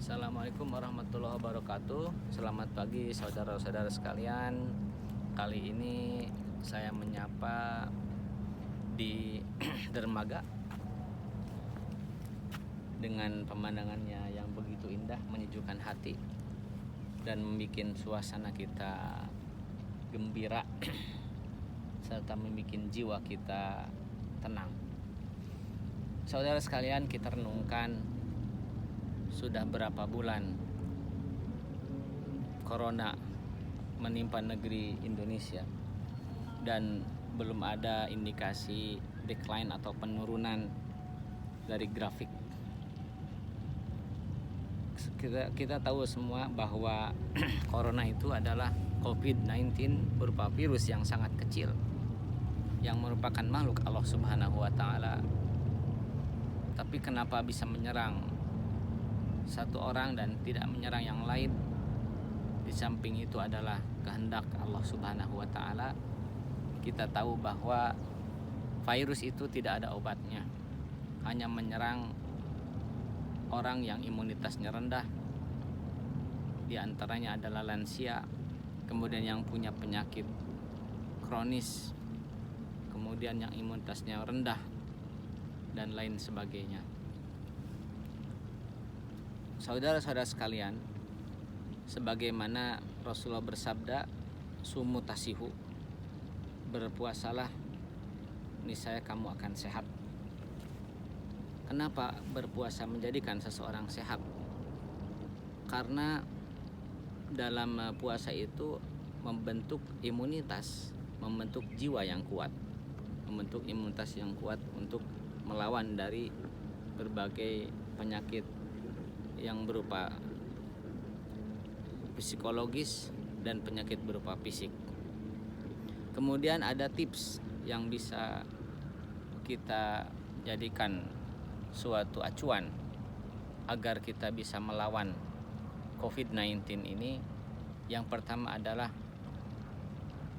Assalamualaikum warahmatullahi wabarakatuh. Selamat pagi saudara-saudara sekalian. Kali ini saya menyapa di dermaga dengan pemandangannya yang begitu indah, menyejukkan hati dan membuat suasana kita gembira serta membuat jiwa kita tenang. Saudara sekalian, kita renungkan sudah berapa bulan corona menimpa negeri Indonesia dan belum ada indikasi decline atau penurunan dari grafik. Kita tahu semua bahwa corona itu adalah COVID-19 berupa virus yang sangat kecil yang merupakan makhluk Allah Subhanahu wa taala. Tapi kenapa bisa menyerang satu orang dan tidak menyerang yang lain? Di samping itu adalah kehendak Allah Subhanahu wa taala. Kita tahu bahwa virus itu tidak ada obatnya, hanya menyerang orang yang imunitasnya rendah, di antaranya adalah lansia, kemudian yang punya penyakit kronis, kemudian yang imunitasnya rendah, dan lain sebagainya. Saudara-saudara sekalian, sebagaimana Rasulullah bersabda, sumu tasihu, berpuasalah, niscaya kamu akan sehat. Kenapa berpuasa menjadikan seseorang sehat? Karena dalam puasa itu membentuk imunitas, membentuk jiwa yang kuat, membentuk imunitas yang kuat untuk melawan dari berbagai penyakit yang berupa psikologis dan penyakit berupa fisik. Kemudian ada tips yang bisa kita jadikan suatu acuan agar kita bisa melawan COVID-19 ini. Yang pertama adalah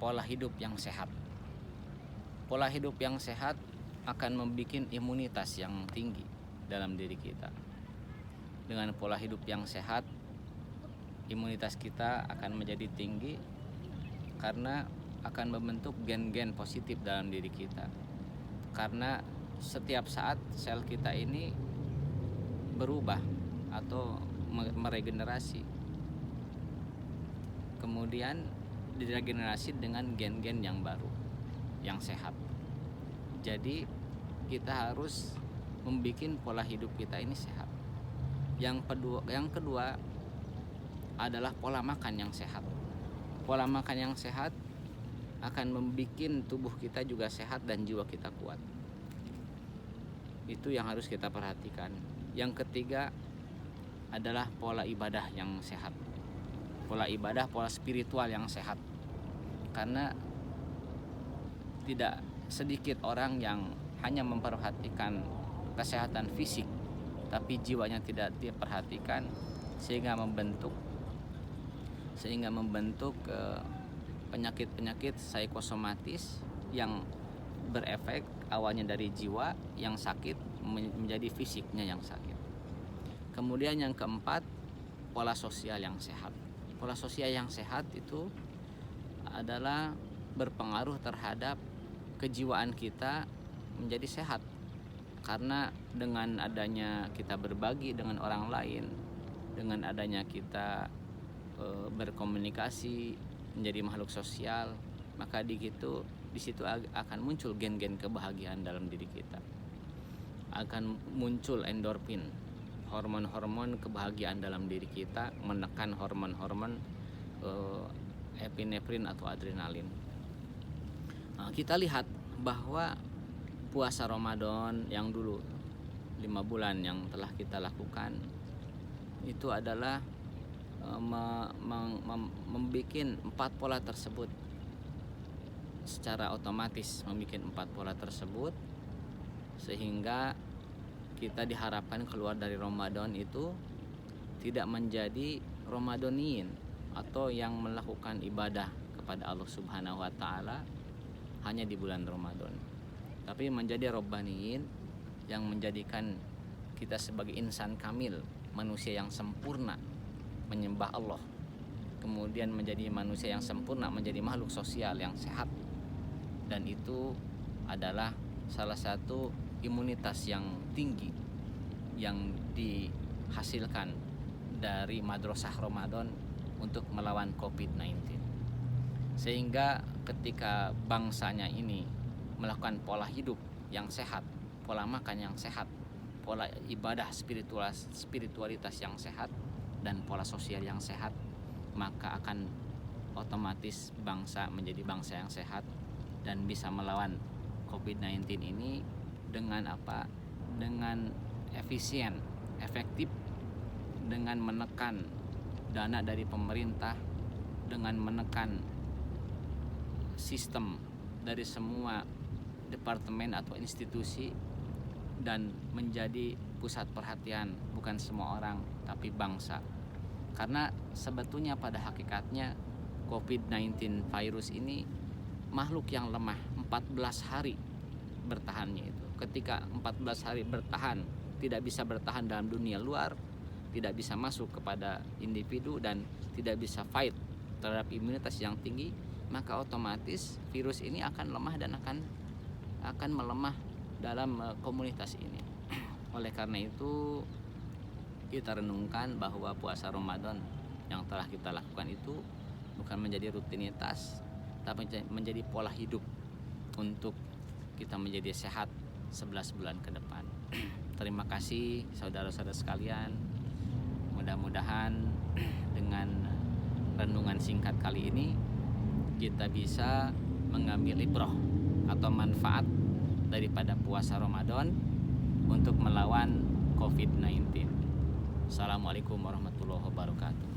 pola hidup yang sehat. Pola hidup yang sehat akan membuat imunitas yang tinggi dalam diri kita. Dengan pola hidup yang sehat, imunitas kita akan menjadi tinggi karena akan membentuk gen-gen positif dalam diri kita. Karena setiap saat sel kita ini berubah atau meregenerasi, kemudian diregenerasi dengan gen-gen yang baru, yang sehat. Jadi kita harus membuat pola hidup kita ini sehat. Yang kedua adalah pola makan yang sehat. Pola makan yang sehat akan membuat tubuh kita juga sehat dan jiwa kita kuat. Itu yang harus kita perhatikan. Yang ketiga adalah pola ibadah yang sehat. Pola ibadah, pola spiritual yang sehat. Karena tidak sedikit orang yang hanya memperhatikan kesehatan fisik, tapi jiwanya tidak diperhatikan, sehingga membentuk penyakit-penyakit psikosomatis yang berefek awalnya dari jiwa yang sakit menjadi fisiknya yang sakit. Kemudian yang keempat, pola sosial yang sehat. Pola sosial yang sehat itu adalah berpengaruh terhadap kejiwaan kita menjadi sehat. Karena dengan adanya kita berbagi dengan orang lain, dengan adanya kita berkomunikasi menjadi makhluk sosial, maka di situ akan muncul gen-gen kebahagiaan dalam diri kita. Akan muncul endorfin, hormon-hormon kebahagiaan dalam diri kita, menekan hormon-hormon epinefrin atau adrenalin. Nah, kita lihat bahwa puasa Ramadan yang dulu 5 bulan yang telah kita lakukan itu adalah membuat 4 pola tersebut secara otomatis, membuat 4 pola tersebut sehingga kita diharapkan keluar dari Ramadan itu tidak menjadi Ramadaniyin atau yang melakukan ibadah kepada Allah Subhanahu wa taala hanya di bulan Ramadan, tapi menjadi Rabbaniyin yang menjadikan kita sebagai insan kamil, manusia yang sempurna menyembah Allah, kemudian menjadi manusia yang sempurna, menjadi makhluk sosial yang sehat. Dan itu adalah salah satu imunitas yang tinggi yang dihasilkan dari madrasah Ramadan untuk melawan COVID-19. Sehingga ketika bangsanya ini melakukan pola hidup yang sehat, pola makan yang sehat, pola ibadah spiritualitas yang sehat, dan pola sosial yang sehat, maka akan otomatis bangsa menjadi bangsa yang sehat dan bisa melawan COVID-19 ini dengan apa? Dengan efisien, efektif, dengan menekan dana dari pemerintah, dengan menekan sistem dari semua departemen atau institusi, dan menjadi pusat perhatian bukan semua orang tapi bangsa. Karena sebetulnya pada hakikatnya COVID-19 virus ini makhluk yang lemah, 14 hari bertahannya itu. Ketika 14 hari bertahan, tidak bisa bertahan dalam dunia luar, tidak bisa masuk kepada individu, dan tidak bisa fight terhadap imunitas yang tinggi, maka otomatis virus ini akan lemah dan akan melemah dalam komunitas ini. Oleh karena itu kita renungkan bahwa puasa Ramadan yang telah kita lakukan itu bukan menjadi rutinitas, tapi menjadi pola hidup untuk kita menjadi sehat 11 bulan ke depan. Terima kasih saudara-saudara sekalian. Mudah-mudahan dengan renungan singkat kali ini kita bisa mengambil ibrah atau manfaat daripada puasa Ramadan untuk melawan COVID-19. Assalamualaikum warahmatullahi wabarakatuh.